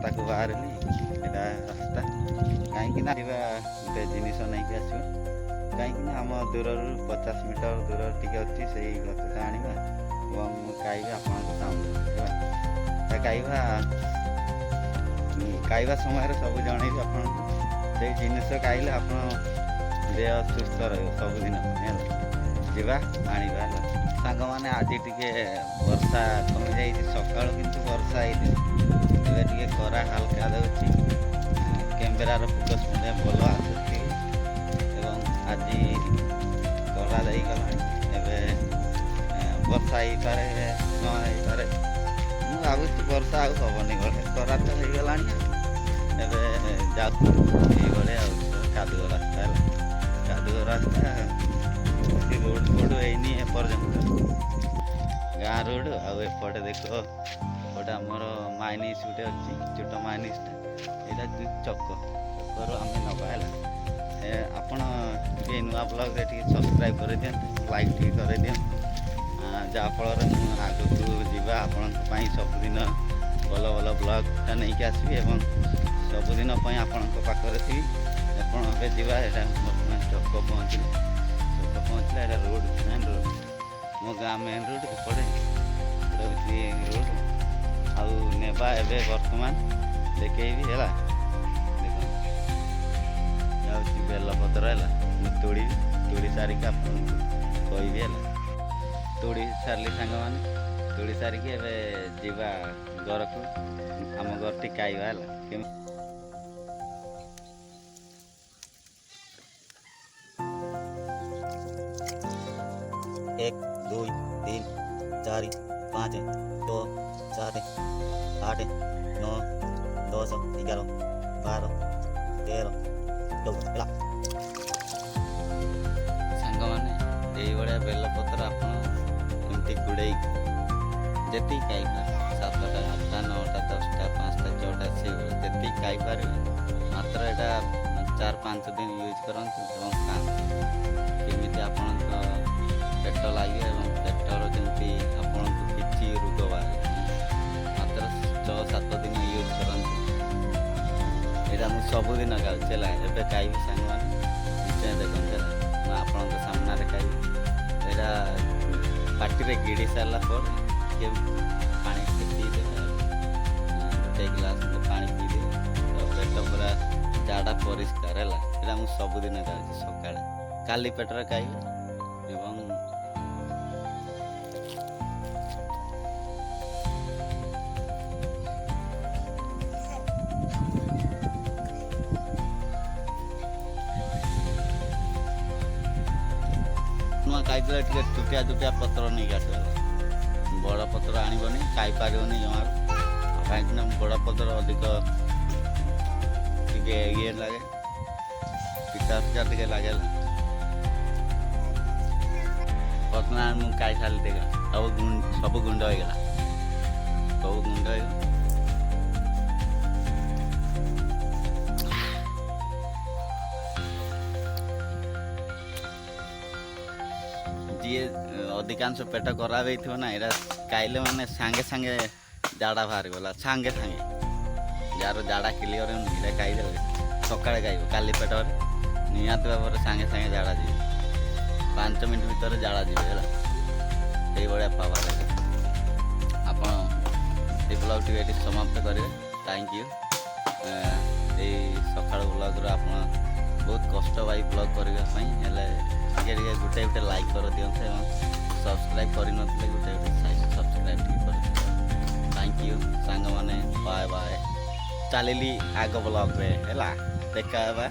ରାସ୍ତାକୁ ବାହାରିଲି। ଏଇଟା ରାସ୍ତା କାହିଁକିନା ଗୋଟେ ଜିନିଷ ନେଇକି ଆସିବା, କାହିଁକିନା ଆମ ଦୂରରୁ 50 ମିଟର ଦୂର ଟିକେ ଅଛି ସେଇ ଗଛଟା ଆଣିବା ଏବଂ ଖାଇବା ଆପଣଙ୍କ ସାମୁ ଖାଇବା ସମୟରେ ସବୁ ଜଣେଇବି ଆପଣଙ୍କୁ। ସେଇ ଜିନିଷ ଖାଇଲେ ଆପଣ ଦେହ ସୁସ୍ଥ ରହିବ ସବୁଦିନ ହେଲା। ଯିବା ଆଣିବା ହେଲା। ସାଙ୍ଗମାନେ ଆଜି ଟିକେ ବର୍ଷା କମିଯାଇଛି, ସକାଳୁ କିନ୍ତୁ ବର୍ଷା ହେଇଛି। ଏବେ ଟିକେ ଖରା ହାଲକା ଦେଉଛି, କ୍ୟାମେରାର ଫୋକସ୍ ମଧ୍ୟ ଭଲ ଆସୁଛି ଏବଂ ଆଜି ଖରା ଦେଇଗଲାଣି। ଏବେ ବର୍ଷା ହେଇପାରେ ନ ହେଇପାରେ, ମୁଁ ଭାବୁଛି ବର୍ଷା ଆଉ ହେବନି, ଗଲେ ଖରା ତ ହେଇଗଲାଣି। ଏବେ ଯାଉ ଏଇଭଳିଆ ଆଉ କାଦୁଅ ରାସ୍ତା ହେଲା, କାଦୁଅ ରାସ୍ତା ରୋଡ଼ ଫୋଡ଼ ହେଇନି ଏପର୍ଯ୍ୟନ୍ତ, ଗାଁ ରୋଡ଼। ଆଉ ଏପଟେ ଦେଖ ଗୋଟେ ଆମର ମାଇନିସ୍ ଗୋଟେ ଅଛି, ଛୋଟ ମାଇନିସ୍ଟା, ଏଇଟା ଚକରୁ ଆମେ ନେବା ହେଲା। ଆପଣ ଟିକେ ନୂଆ ବ୍ଲଗ୍ରେ ଟିକେ ସବସ୍କ୍ରାଇବ୍ କରିଦିଅନ୍ତୁ, ଲାଇକ୍ ଟିକେ କରିଦିଅନ୍ତୁ, ଯାହାଫଳରେ ମୁଁ ଆଗକୁ ଯିବା ଆପଣଙ୍କ ପାଇଁ ସବୁଦିନ ଭଲ ଭଲ ବ୍ଲଗ୍ଟା ନେଇକି ଆସିବି ଏବଂ ସବୁଦିନ ପାଇଁ ଆପଣଙ୍କ ପାଖରେ ଥିବି। ଆପଣ ଏବେ ଯିବା, ଏଇଟା ବର୍ତ୍ତମାନ ଚକ ପହଞ୍ଚିଲା, ଏଇଟା ରୋଡ଼, ମେନ୍ ରୋଡ଼, ମୋ ଗାଁ ମେନ୍ ରୋଡ଼ ଏପଟେ ହେଉଛି ରୋଡ଼। ଆଉ ନେବା ଏବେ ବର୍ତ୍ତମାନ ଦେଖେଇବି ହେଲା। ଦେଖ ଯାଉଛି ବେଲପତ୍ର ହେଲା, ମୁଁ ତୋଳି ସାରିକି ଆପଣଙ୍କୁ କହିବି ହେଲା। ତୋଳି ସାରିଲି ସାଙ୍ଗମାନେ, ତୋଳି ସାରିକି ଏବେ ଯିବା ଘରକୁ, ଆମ ଘରଟି ଖାଇବା ହେଲା। 1 2 3 4 5 6 7 8 9 10 11 12 13 14 ହେଲା। ସାଙ୍ଗମାନେ ଏଇଭଳିଆ ବେଲପତ୍ର ଆପଣ ଏମିତି ଗୁଡ଼େଇକି ଯେତିକି ଖାଇପାରିବେ, 7ଟା 8ଟା 9ଟା 10ଟା 5ଟା 6ଟା ସେଇଭଳିଆ ଯେତିକି ଖାଇପାରିବେ, ମାତ୍ର ଏଇଟା 4-5 ଦିନ ୟୁଜ୍ କରନ୍ତୁ ଏବଂ ଖାଆନ୍ତୁ। କେମିତି ଆପଣଙ୍କ ପେଟ ଲାଗିବ ଏବଂ ପେଟର ଯେମିତି ଆପଣଙ୍କୁ କିଛି ରୋଗ ବାହାରେ, ମାତ୍ର 6-7 ଦିନ ୟୁଜ୍ କରନ୍ତୁ। ଏଇଟା ମୁଁ ସବୁଦିନ ଖାଉଛି ହେଲା, ଏବେ ଖାଇବି ସାଙ୍ଗମାନେ, ନିଶ୍ଚୟ ଦେଖନ୍ତୁ ହେଲା, ମୁଁ ଆପଣଙ୍କ ସାମ୍ନାରେ ଖାଇବି। ଏଇଟା ପାଟିରେ ଗିଡ଼ି ସାରିଲା ପରେ ଟିକେ ପାଣି ପିଇଦେବେ, ଗୋଟେ ଗ୍ଲାସ୍ ପାଣି ପିଇଦେବେ, ପେଟ ପୁରା ଝାଡ଼ା ପରିଷ୍କାର ହେଲା। ଏଇଟା ମୁଁ ସବୁଦିନ ଖାଉଛି ସକାଳେ, କାଲି ପେଟରେ ଖାଇବି ଏବଂ ନୂଆ ଖାଇଥିଲେ ଟିକେ ଛୋଟିଆ ପତ୍ର ନେଇକି ଆସିବ, ବଡ଼ ପତ୍ର ଆଣିବନି, ଖାଇପାରିବନି ଜମାରୁ। କାହିଁକିନା ବଡ଼ ପତ୍ର ଅଧିକ ଟିକେ ଇଏ ଲାଗେ, ପିତା ଟିକେ ଲାଗେ ହେଲା। ବର୍ତ୍ତମାନ ମୁଁ ଖାଇସାରିଲି, ଦେଖ ସବୁ ଗୁଣ୍ଡ ହେଇଗଲା, ସବୁ ଗୁଣ୍ଡ ହେଇଗଲା। ଯିଏ ଅଧିକାଂଶ ପେଟ ଖରାପ ହେଇଥିବ ନା, ଏଇଟା ଖାଇଲେ ମାନେ ସାଙ୍ଗେ ସାଙ୍ଗେ ଝାଡ଼ା ବାହାରିଗଲା, ସାଙ୍ଗେ ସାଙ୍ଗେ। ଯାହାର ଝାଡ଼ା କ୍ଲିୟର ହେଉନି, ଏଇଟା ଖାଇଦେଲେ ସକାଳେ ଖାଇବ, କାଲି ପେଟରେ ନିହାତି ଭାବରେ ସାଙ୍ଗେ ସାଙ୍ଗେ ଝାଡ଼ା ଯିବେ, 5 ମିନିଟ୍ ଭିତରେ ଝାଡ଼ା ଯିବେ ହେଲା। ସେଇଭଳିଆ ପାୱାର ଆପଣ এই ବ୍ଲଗ୍ଟି ଏଠି ସମାପ୍ତ କରିବେ। Thank you. ଏଇ ସକାଳ ବ୍ଲଗ୍ରୁ ଆପଣ ବହୁତ କଷ୍ଟ ପାଇ ବ୍ଲଗ୍ କରିବା ପାଇଁ, ହେଲେ ଟିକେ ଗୋଟେ ଲାଇକ୍ କରିଦିଅନ୍ତୁ ଏବଂ ସବସ୍କ୍ରାଇବ୍ କରିନଥିଲେ ଗୋଟେ ସବସ୍କ୍ରାଇବ୍ ଟିକେ କରିଦିଅନ୍ତୁ। ଥ୍ୟାଙ୍କ ୟୁ ସାଙ୍ଗମାନେ, ବାଏ ବାଏ। ଚାଲିଲି ଆଗ ବ୍ଲଗ୍ରେ ହେଲା, ଦେଖା ହେବା।